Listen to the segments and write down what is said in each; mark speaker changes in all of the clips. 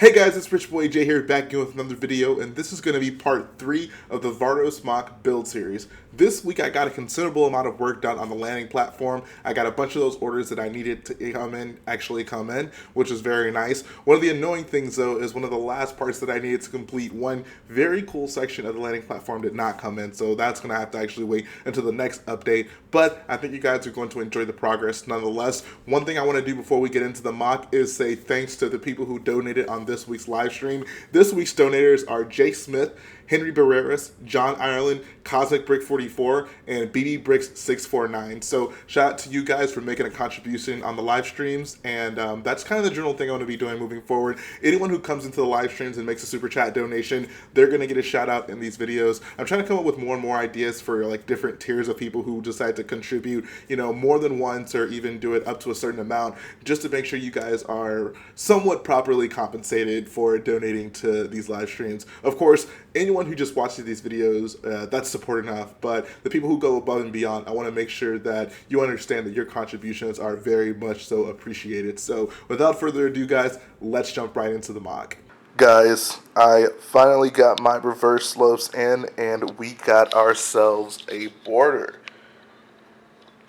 Speaker 1: Hey guys, it's Rich Boy J here, back again with another video, and this is going to be part 3 of the Vardos MOC build series. This week I got a considerable amount of work done on the landing platform. I got a bunch of those orders that I needed to actually come in, which was very nice. One of the annoying things though is one of the last parts that I needed to complete, one very cool section of the landing platform did not come in, so that's going to have to actually wait until the next update. But I think you guys are going to enjoy the progress nonetheless. One thing I want to do before we get into the MOC is say thanks to the people who donated on this week's live stream. This week's donators are Jay Smith, Henry Barreras, John Ireland, Cosmic Brick 44, and BBBricks 649. So shout out to you guys for making a contribution on the live streams, and that's kind of the general thing I want to be doing moving forward. Anyone who comes into the live streams and makes a super chat donation, they're going to get a shout out in these videos. I'm trying to come up with more and more ideas for like different tiers of people who decide to contribute, you know, more than once or even do it up to a certain amount, just to make sure you guys are somewhat properly compensated for donating to these live streams. Of course, anyone who just watches these videos, that's support enough, but the people who go above and beyond, I want to make sure that you understand that your contributions are very much so appreciated. So without further ado guys, let's jump right into the MOC. Guys, I finally got my reverse slopes in, and we got ourselves a border.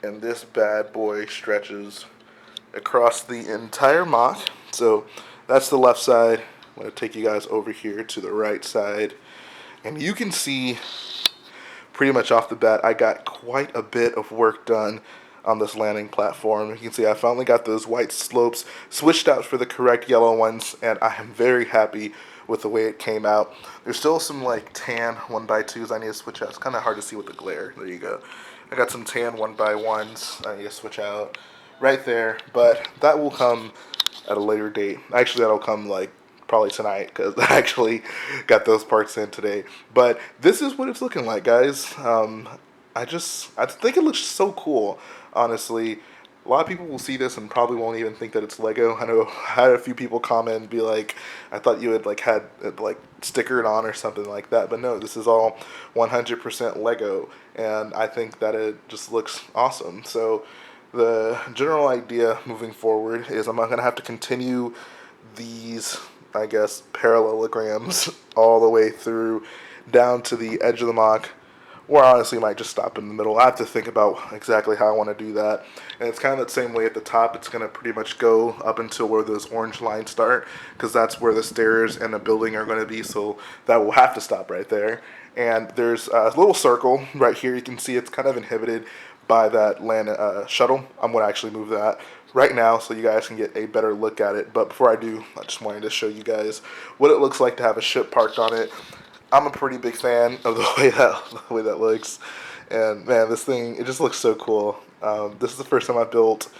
Speaker 1: And this bad boy stretches across the entire MOC. So that's the left side. I'm going to take you guys over here to the right side. And you can see pretty much off the bat, I got quite a bit of work done on this landing platform. You can see I finally got those white slopes switched out for the correct yellow ones, and I am very happy with the way it came out. There's still some like tan 1x2s I need to switch out. It's kind of hard to see with the glare. There you go. I got some tan 1x1s I need to switch out right there, but that will come at a later date. Actually, that'll come like probably tonight, because I actually got those parts in today. But this is what it's looking like, guys. I think it looks so cool, honestly. A lot of people will see this and probably won't even think that it's Lego. I know I had a few people comment and be like, I thought you had like had it like stickered on or something like that, but no, this is all 100% Lego, and I think that it just looks awesome. So the general idea moving forward is I'm going to have to continue these, I guess, parallelograms all the way through down to the edge of the MOC, or honestly might just stop in the middle. I have to think about exactly how I want to do that. And it's kind of the same way at the top. It's going to pretty much go up until where those orange lines start, because that's where the stairs and the building are going to be, so that will have to stop right there. And there's a little circle right here. You can see it's kind of inhibited by that land shuttle. I'm going to actually move that right now so you guys can get a better look at it. But before I do, I just wanted to show you guys what it looks like to have a ship parked on it. I'm a pretty big fan of the way that looks, and man, this thing, it just looks so cool. This is the first time I built,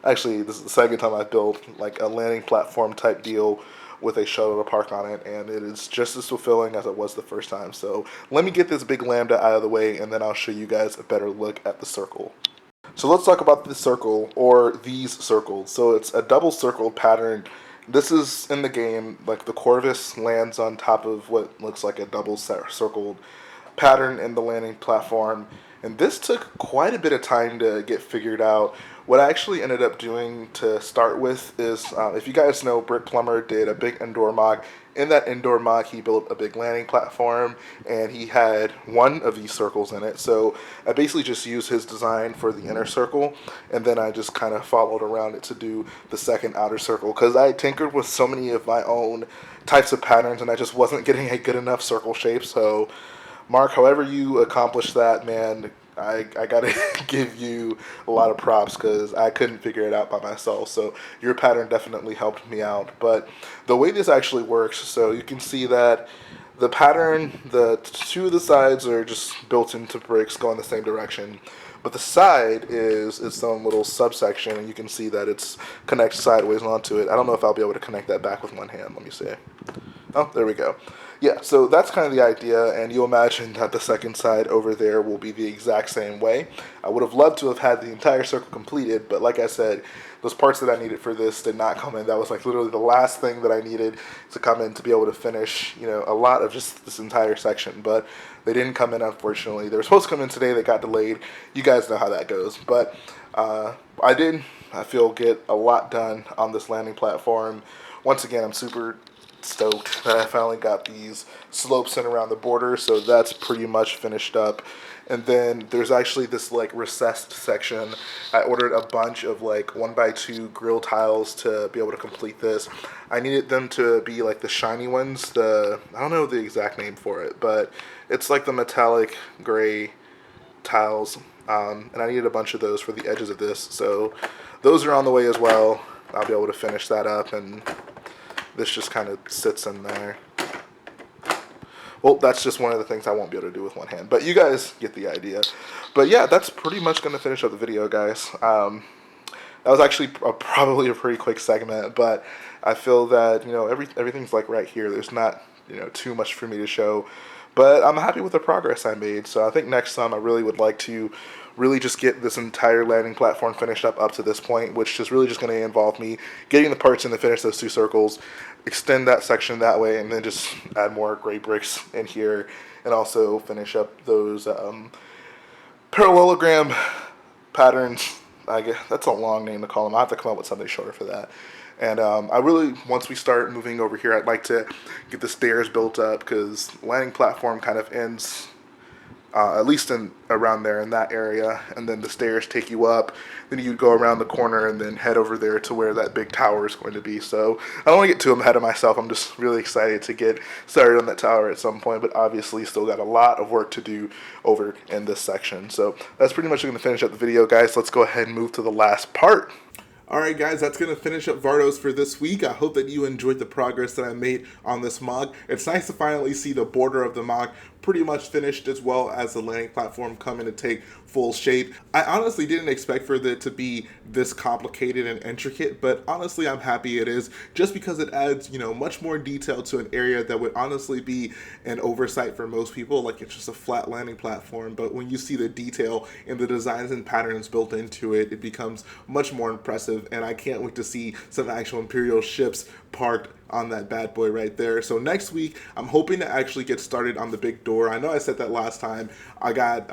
Speaker 1: actually this is the second time I built like a landing platform type deal with a shuttle to park on it, and it is just as fulfilling as it was the first time. So let me get this big lambda out of the way, and then I'll show you guys a better look at the circle. So let's talk about this circle, or these circles. So it's a double circle pattern. This is in the game, like the Corvus lands on top of what looks like a double circled pattern in the landing platform. And this took quite a bit of time to get figured out. What I actually ended up doing to start with is, if you guys know, Brick Plumber did a big indoor MOC. In that indoor MOC, he built a big landing platform, and he had one of these circles in it. So I basically just used his design for the inner circle, and then I just kind of followed around it to do the second outer circle, because I tinkered with so many of my own types of patterns, and I just wasn't getting a good enough circle shape. So Mark, however you accomplished that, man, I gotta give you a lot of props, because I couldn't figure it out by myself. So your pattern definitely helped me out. But the way this actually works, so you can see that the pattern, the two of the sides are just built into bricks going the same direction. But the side is its own little subsection, and you can see that it's connects sideways onto it. I don't know if I'll be able to connect that back with one hand. Let me see. Oh, there we go. Yeah, so that's kind of the idea, and you'll imagine that the second side over there will be the exact same way. I would have loved to have had the entire circle completed, but like I said, those parts that I needed for this did not come in. That was like literally the last thing that I needed to come in to be able to finish, you know, a lot of just this entire section, but they didn't come in, unfortunately. They were supposed to come in today, they got delayed. You guys know how that goes, but I did, I feel, get a lot done on this landing platform. Once again, I'm super stoked that I finally got these slopes in around the border, so that's pretty much finished up. And then there's actually this like recessed section. I ordered a bunch of like 1x2 grill tiles to be able to complete this. I needed them to be like the shiny ones, I don't know the exact name for it, but it's like the metallic gray tiles. And I needed a bunch of those for the edges of this, so those are on the way as well. I'll be able to finish that up, and this just kind of sits in there. Well, that's just one of the things I won't be able to do with one hand, but you guys get the idea. But yeah, that's pretty much going to finish up the video, guys. That was actually probably a pretty quick segment, but I feel that, you know, everything's like right here. There's not, you know, too much for me to show, but I'm happy with the progress I made. So I think next time I really would like to really just get this entire landing platform finished up to this point, which is really just going to involve me getting the parts in to finish those 2 circles, extend that section that way, and then just add more gray bricks in here, and also finish up those parallelogram patterns. I guess that's a long name to call them. I have to come up with something shorter for that. And I really, once we start moving over here, I'd like to get the stairs built up, because landing platform kind of ends at least around there in that area, and then the stairs take you up. Then you go around the corner and then head over there to where that big tower is going to be. So I don't want to get too ahead of myself. I'm just really excited to get started on that tower at some point, but obviously still got a lot of work to do over in this section. So that's pretty much going to finish up the video, guys. Let's go ahead and move to the last part. Alright guys, that's going to finish up Vardos for this week. I hope that you enjoyed the progress that I made on this MOC. It's nice to finally see the border of the MOC pretty much finished, as well as the landing platform coming to take full shape. I honestly didn't expect for it to be this complicated and intricate, but honestly I'm happy it is, just because it adds, you know, much more detail to an area that would honestly be an oversight for most people. Like, it's just a flat landing platform, but when you see the detail and the designs and patterns built into it, it becomes much more impressive, and I can't wait to see some actual Imperial ships parked on that bad boy right there. So next week I'm hoping to actually get started on the big door. I know I said that last time. I got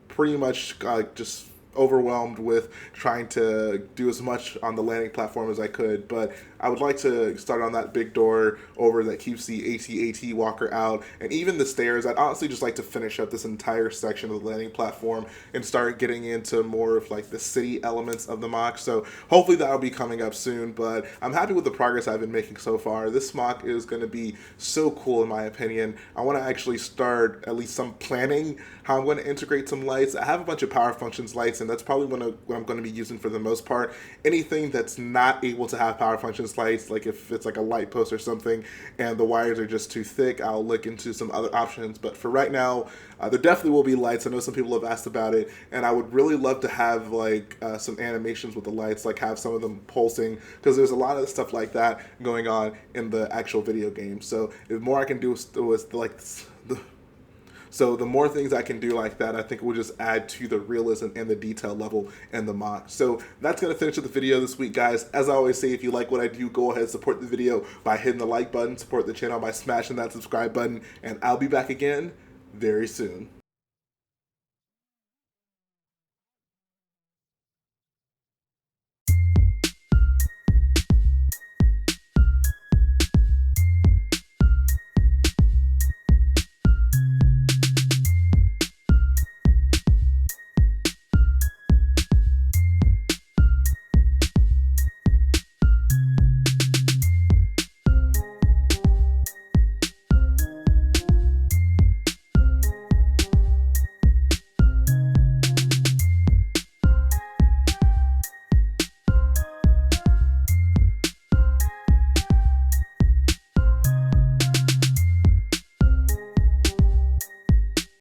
Speaker 1: pretty much just overwhelmed with trying to do as much on the landing platform as I could, but I would like to start on that big door over that keeps the AT-AT walker out, and even the stairs. I'd honestly just like to finish up this entire section of the landing platform and start getting into more of like the city elements of the MOC. So hopefully that'll be coming up soon, but I'm happy with the progress I've been making so far. This MOC is going to be so cool in my opinion. I want to actually start at least some planning how I'm going to integrate some lights. I have a bunch of power functions lights, and that's probably what I'm going to be using for the most part. Anything that's not able to have power functions lights, like if it's like a light post or something and the wires are just too thick, I'll look into some other options. But for right now, there definitely will be lights. I know some people have asked about it, and I would really love to have like some animations with the lights, like have some of them pulsing, because there's a lot of stuff like that going on in the actual video game. So the more I can do with like So the more things I can do like that, I think will just add to the realism and the detail level in the MOC. So that's going to finish up the video this week, guys. As I always say, if you like what I do, go ahead and support the video by hitting the like button, support the channel by smashing that subscribe button, and I'll be back again very soon.